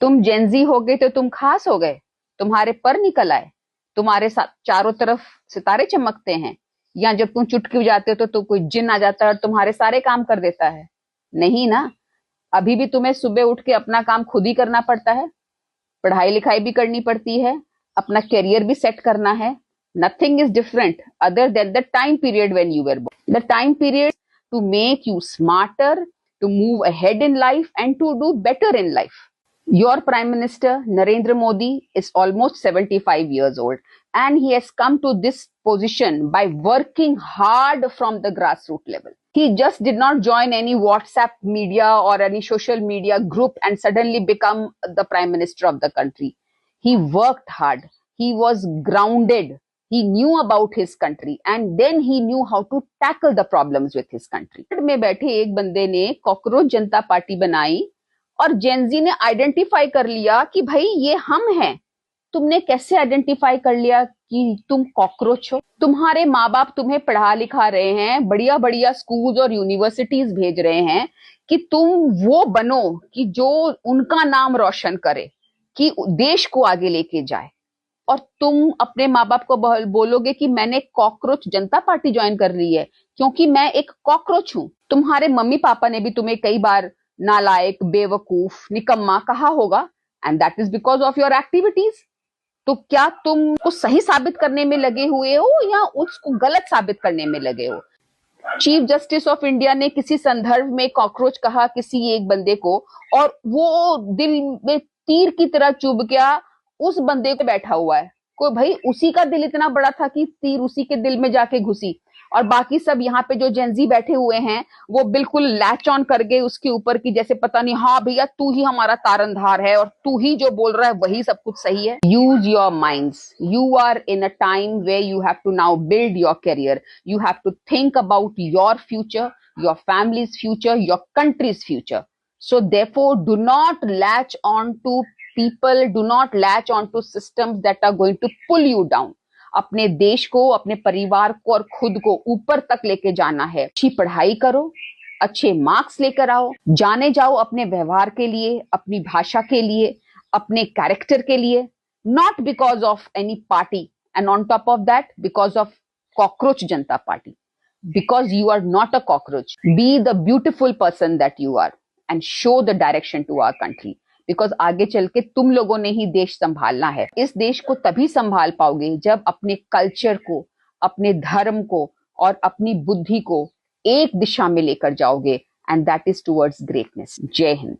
तुम जेंजी हो गए तो तुम खास हो गए, तुम्हारे पर निकल आए, तुम्हारे साथ चारों तरफ सितारे चमकते हैं, या जब तुम चुटकी बजाते हो तो कोई जिन आ जाता है और तुम्हारे सारे काम कर देता है? नहीं ना। अभी भी तुम्हें सुबह उठ के अपना काम खुद ही करना पड़ता है, पढ़ाई लिखाई भी करनी पड़ती है, अपना करियर भी सेट करना है। Nothing is different other than the time period when you were born. The time period to make you smarter, to move ahead in life and to do better in life. Your Prime Minister Narendra Modi is almost 75 years old, and he has come to this position by working hard from the grassroots level. He just did not join any WhatsApp media or any social media group and suddenly become the Prime Minister of the country. He worked hard. He was grounded. He knew about his country and then he knew how to tackle the problems with his country. में बैठे एक बंदे ने cockroach जनता party बनाई और Gen Z ने identify कर लिया कि भाई ये हम हैं। तुमने कैसे आइडेंटिफाई कर लिया कि तुम कॉकरोच हो? तुम्हारे माँ बाप तुम्हें पढ़ा लिखा रहे हैं, बढ़िया बढ़िया स्कूल्स और यूनिवर्सिटीज भेज रहे हैं कि तुम वो बनो कि जो उनका नाम रोशन करे, कि देश को आगे लेके जाए। और तुम अपने माँ बाप को बोलोगे कि मैंने कॉकरोच जनता पार्टी ज्वाइन कर ली है क्योंकि मैं एक कॉकरोच हूं। तुम्हारे मम्मी पापा ने भी तुम्हें कई बार नालायक, बेवकूफ, निकम्मा कहा होगा, and that is because of your activities. तो क्या तुम को सही साबित करने में लगे हुए हो या उसको गलत साबित करने में लगे हो? चीफ जस्टिस ऑफ इंडिया ने किसी संदर्भ में कॉकरोच कहा किसी एक बंदे को, और वो दिल में तीर की तरह चुभ गया उस बंदे को बैठा हुआ है। कोई भाई उसी का दिल इतना बड़ा था कि तीर उसी के दिल में जाके घुसी, और बाकी सब यहाँ पे जो जेंजी बैठे हुए हैं वो बिल्कुल लैच ऑन कर गए उसके ऊपर की जैसे पता नहीं, हाँ भैया तू ही हमारा तारनधार है और तू ही जो बोल रहा है वही सब कुछ सही है। Use your minds. You are in a time way you have to now build your career. You have to think about your future, your family's future, your country's future. So therefore, do not latch on to people, do not latch on to systems that are going to pull you down. अपने देश को, अपने परिवार को और खुद को ऊपर तक लेके जाना है। अच्छी पढ़ाई करो, अच्छे मार्क्स लेकर आओ, जाने जाओ अपने व्यवहार के लिए, अपनी भाषा के लिए, अपने कैरेक्टर के लिए, not because of any party, and on top of that because of cockroach Janata party, because you are not a cockroach. Be the beautiful person that you are and show the direction to our country, because आगे चल के तुम लोगों ने ही देश संभालना है। इस देश को तभी संभाल पाओगे जब अपने कल्चर को, अपने धर्म को और अपनी बुद्धि को एक दिशा में लेकर जाओगे, and that is towards greatness. जय हिंद।